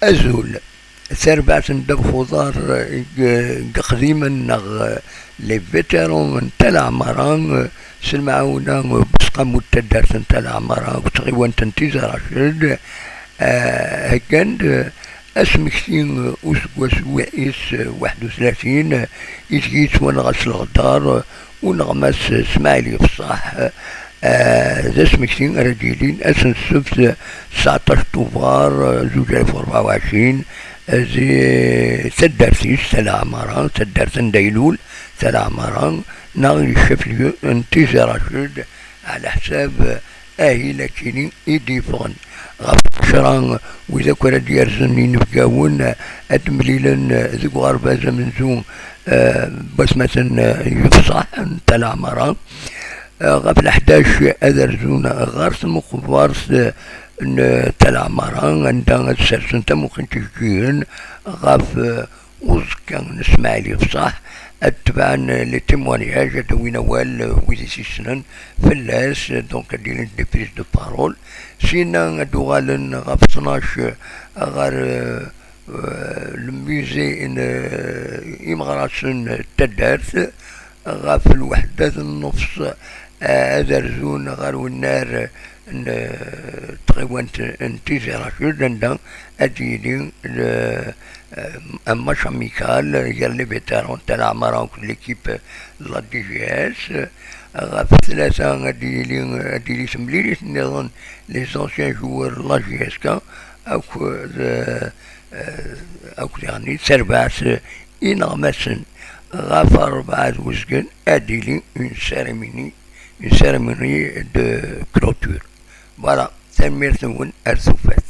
أزول سربعة دب خضار قديما نغ لي فيتيرون من تلع مران سلمعونا بسقا متدرس تلع مران تغيوان تنتيز رشد هكاند اسمكتين اسبوع سوائس 31 يجيت ونغس الغدار ونغمس اسماعيلي بصح ذا سمكتين رجيلين اسن السبت 19 طوفار 2024 زي تدرسيش تلا مران تدرسن ديلول تلا مران ناغي الشفليو انتيز رشد على حساب لكن إيدي فون غف شران وإذا كنا ديارزني نبقاون أدمليلا ذيك غربة من زوم بس مثلا يفصح تلا مران غف الحداش أدرزون غارس مخبارس تلا مران عندنا السرسن تمكن تجيهن غف وزكان نسمع لي بصح اتبعا لي تيموانياج دوينا وال ويدي سيسنن فلاس دونك ديرين دي بريز دو بارول سينا دوغالن غاف 12 غار الميزي ان إمغراسن تدارت غاف الوحدة النص أدرزون غار والنار تقريبا انتيزي رشيد عندنا أديني ماتش اميكال قال لي فيتيرون تاع عمران كل ليكيب لا دي جي اس غاف ثلاثة غادي سمليلي نظن لي زونسيان جوار لا جي اس كا اوك يعني سرباس ينغمسن غاف 4 وزقن اديلي اون سيريموني دو كلوتور فوالا تنمير ثمون ارثوفات.